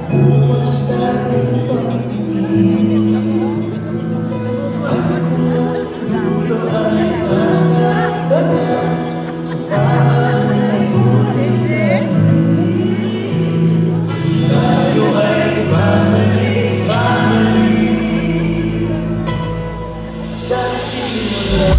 Bukas natin pagtingin at kung ang dulo ay pagkakatanan, sumama na'y ulit tayo ay babalik sa simula.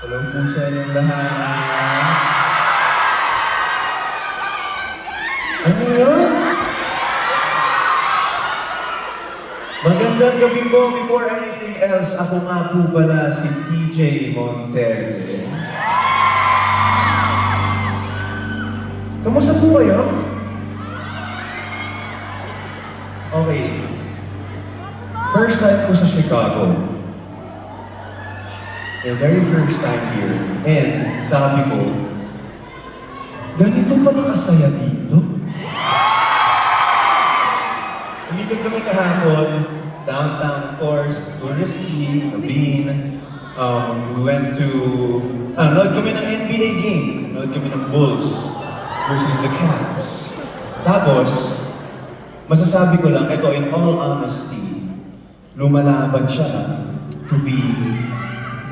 Hello po sa inyong lahat. Ano yun? Magandang gabi po. Before anything else, ako nga po pala si TJ Monterde. Kamusta po kayo? Okay. First time ko sa Chicago. The very first time here. And sabi ko, ganito pala kasaya dito. Umikot kami kahapon, downtown of course, touristy, Bean. We went to, nanood kami ng NBA game. Nanood kami ng Bulls versus the Cavs. Tapos, masasabi ko lang, ito in all honesty, lumalaban siya to be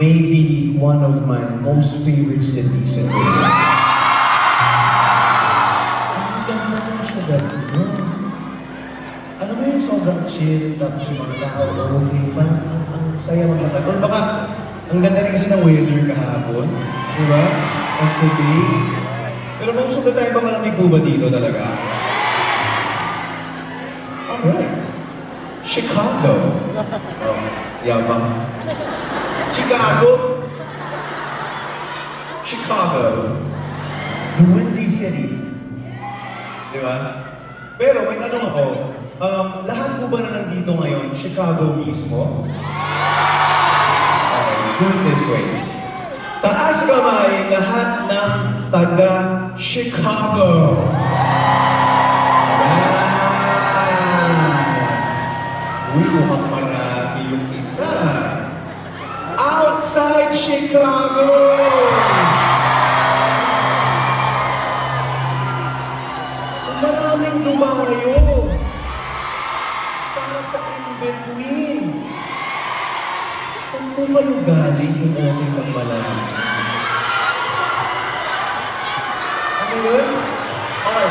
maybe one of my most favorite cities in the world. Ang ganda lang siya ganda. Alam mo yung sobrang chill, tapos yung mga tao, okay, parang ang saya maglakad. Or baka, ang ganda rin kasi ng weather kahapon, di ba? And today, pero most of the time ba malamig po ba dito talaga? Alright. Chicago. Oh, yabang. Chicago. Chicago. The Windy City. Di ba? Pero may tanong ako, lahat po ba na nandito ngayon, Chicago mismo? Okay, let's do it this way. Taas kamay lahat ng taga Chicago. Uy, mukhang marami yung isa. Outside Chicago! So maraming dumayo para sa in-between. Saan po kayo galing kung okay lang malaman? Ano yun? Okay.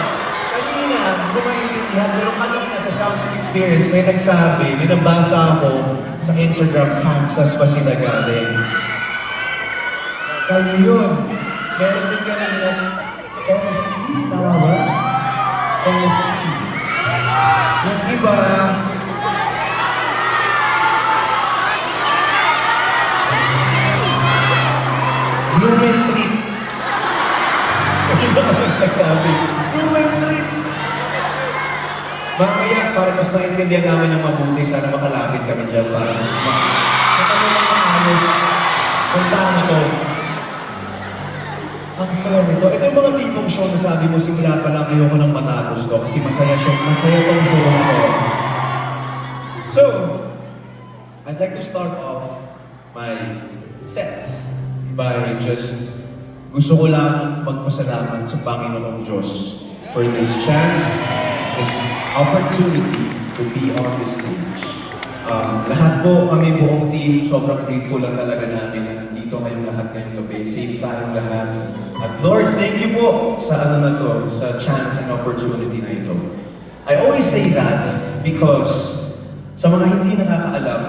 Kanina, hindi ko maintindihan, pero kanina sa Soundcheck Experience, may nagsabi, may nabasa ako sa Instagram, Kansas pa sila galing. Kayo yun. Meron din kanina, Tennessee, tama ba? Tennessee. Yung iba, Blumentritt. Yung iba kasi nagsabi, Blumentritt. Mamaya, para mas maintindihan namin ng mabuti, sana makalapit kami dyan para mas maayos. Puntahan ito. Ang saya nito. Ito yung mga tipong show na sabi mo, simula pa lang ayoko nang matapos to kasi masaya siya. Masaya tong show na to. So, I'd like to start off my set by just gusto ko lang magpasalamat sa Panginoong Diyos for this chance, this opportunity to be on this stage. Lahat po kami, buong team, sobrang grateful lang talaga namin na nandito kayong lahat ngayong gabi. Safe tayong lahat. At Lord, thank you po sa ano na to, sa chance and opportunity na ito. I always say that because sa mga hindi nakakaalam,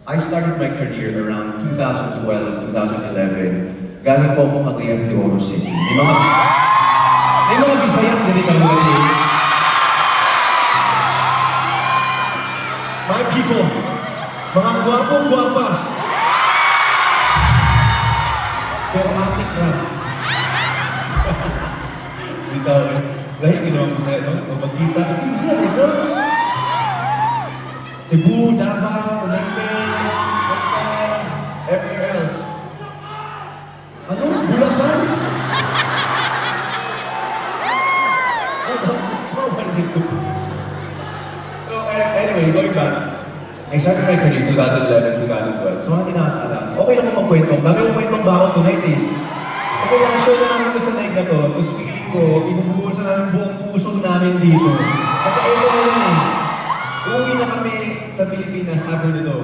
I started my career around 2012, 2011. Galing po ako Cagayan de Oro City. May mga Bisayang din kami lagi. My people, mga gwapo-gwapa. Pero atik na. Ikaw, like, ginawa mo sa'yo, no? Magkita, ang sila, ikaw. Cebu, Davao, Leyte, Quezon, everywhere else. Ano? Bulacan? So, anyway, going back. I started my career 2011, 2012. So, hindi nakakaalam. Okay lang mo magkwentong. Dami kong kwentong ba ako tonight eh. Kasi last show na namin ko sa night na to, tapos feeling ko, inubuhusan namin buong puso namin dito. Kasi ito na yun eh. Uuwi na kami sa Pilipinas after nito.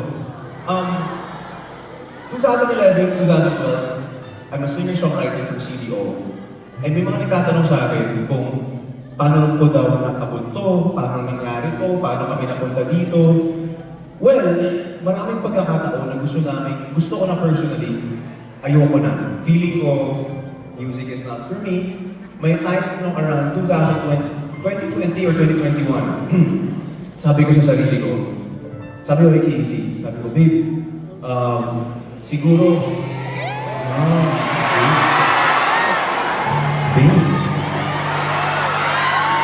2011, 2012, I'm a singer-songwriter from CDO. And may mga nagtatanong sa akin kung paano ko daw naabot to, paano nangyari to, paano kami napunta dito. Well, maraming pagkakataon na gusto ko na personally, ayoko na. Feeling ko, music is not for me. May time nung around 2020 or 2021, sabi ko sa sarili ko, sabi ko kay Casey, sabi ko, babe, siguro, babe,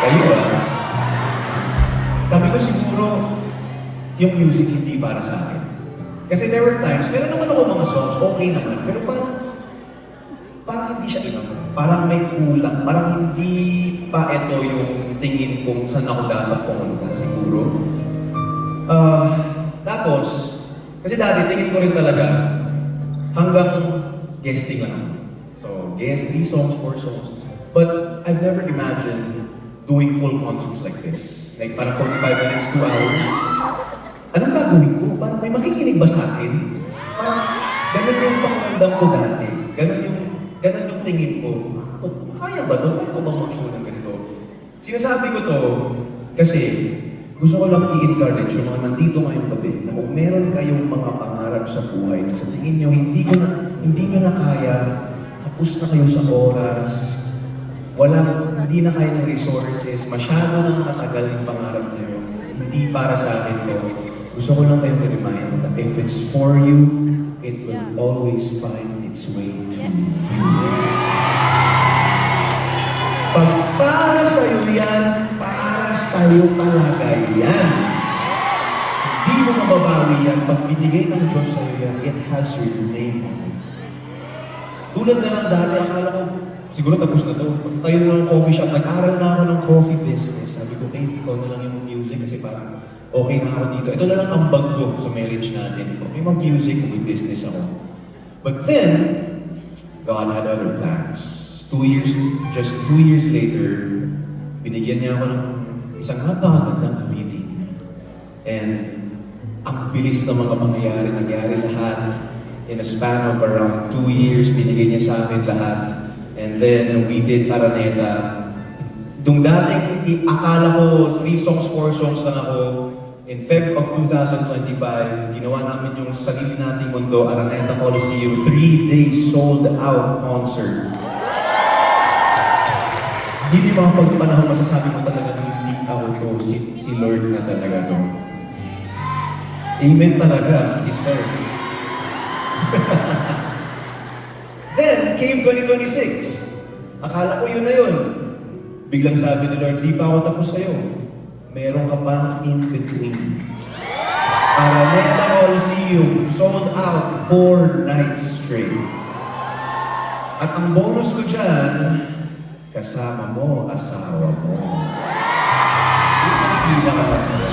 kayo sabi ko siguro, yung music hindi para sa akin. Kasi there were times, meron naman ako mga songs, okay naman, pero parang hindi siya enough. Parang may kulang, parang hindi pa ito yung tingin kung saan ako dapat pumunta siguro. Tapos, kasi dati tingin ko rin talaga hanggang guesting lang. So, guest 3 songs, 4 songs. But I've never imagined doing full concerts like this. Like parang 45 minutes, 2 hours. Anong gagawin ko? Parang may makikinig ba sa akin? Parang ganun yung pakiramdam ko dati. Ganun yung tingin ko. Kaya ba doon? Kaya ko bang mag-show ng ganito? Sinasabi ko to kasi gusto ko lang i-encourage yung mga nandito ngayong gabi na kung meron kayong mga pangarap sa buhay na sa tingin nyo hindi nyo na kaya, tapos na kayo sa oras, hindi na kayo ng resources, masyado nang katagal yung pangarap na yun. Hindi para sa akin to. Gusto ko lang kayong i-remind that if it's for you, it will always find its way to you. Pag para sa'yo yan, para sa'yo talaga yan. Hindi mo mababawi yan. Pag binigay ng Diyos sa'yo yan, it has your name on it. Tulad na lang dati, akala ko, siguro tapos na to. Pag tayo ng coffee shop, nag-aral na ako ng coffee business. Sabi ko, Casey, ikaw na lang yung music kasi parang okay na ako dito. Ito na lang ang bag ko sa marriage natin. Ito, may mag-music, may business ako. But then, God had other plans. Just 2 years later, binigyan niya ako ng isang napakagandang meeting. And ang bilis ng mga pangyayari, nangyari lahat. In a span of around 2 years, binigay niya sa akin lahat. And then we did Araneta. Dung dating akala ko 3 songs, 4 songs lang ako. In Feb of 2025, ginawa namin yung sarili nating mundo, Araneta Coliseum, 3 days sold out concert. Hindi mga pagpanahon masasabi mo talaga hindi ako to, si Lord na talaga to. Amen talaga, sister. Then came 2026. Akala ko yun na yun. Biglang sabi ni Lord, di pa ako tapos sa'yo. Meron ka pang in between. Araneta Coliseum, sold out 4 nights straight. At ang bonus ko dyan, kasama mo, asawa mo. Hindi ka masaya.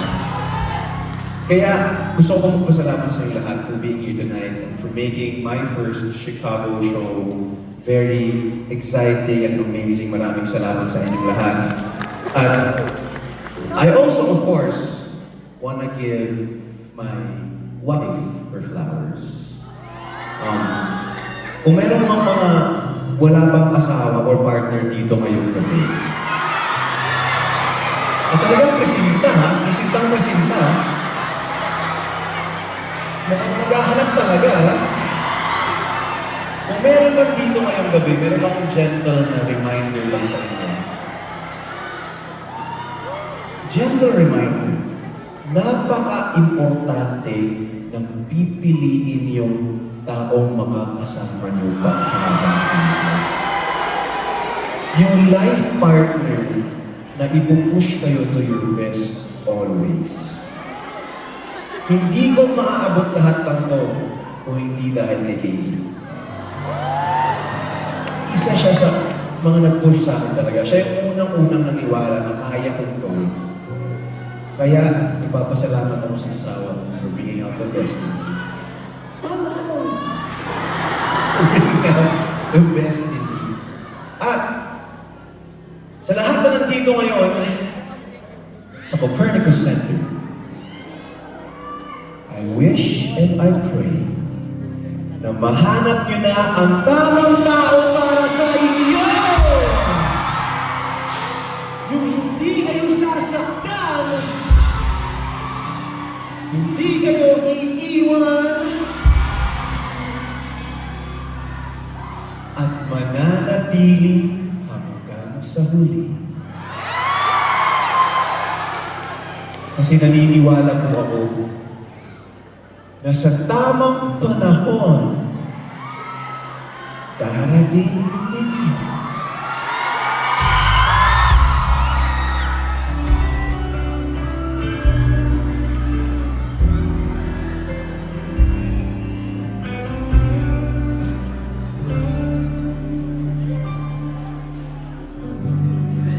Kaya gusto ko magpasalamat sa inyo lahat for being here tonight and for making my first Chicago show very exciting and amazing. Maraming salamat sa inyong lahat. At I also, of course, wanna give my wife her flowers. Kung meron mang mga wala pang asawa or partner dito ngayong gabi, at talagang presinta ha, presintang-presinta. Mukhang maghahanap talaga ha. Kung meron lang dito ngayong gabi, meron akong gentle na reminder lang sa inyo. Gentle reminder, napaka-importante ng pipiliin yung taong makakasama niyo paghabang buhay. Yung life partner na ipupush kayo to your best always. Hindi ko maaabot lahat ng to kung hindi dahil kay Casey. Isa siya sa mga nag-push sa akin talaga. Siya yung unang-unang naniwala na kaya kong gawin. Kaya, ipapasalamat ako sa asawa for bringing out the best in me. Sana ako. Bringing out the best in me. At, sa lahat na nandito ngayon, sa Copernicus Center, I wish and I pray na mahanap niyo na ang tamang tao para sa inyo! Yung hindi kayo sasaktan, hindi kayo iiwan, at mananatili hanggang sa huli. Kasi naniniwala po ako na sa tamang panahon, darating din yun.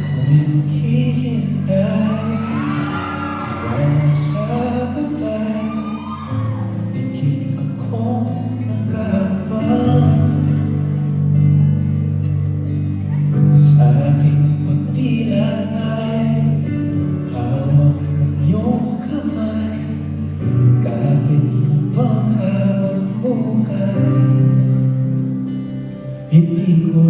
Kung maghihintay, tiwala sa gabay, dikit akong nagkabang sa aking pagdilat ay hawak ng iyong kamay, kapit na pang habang buhay. Hindi ko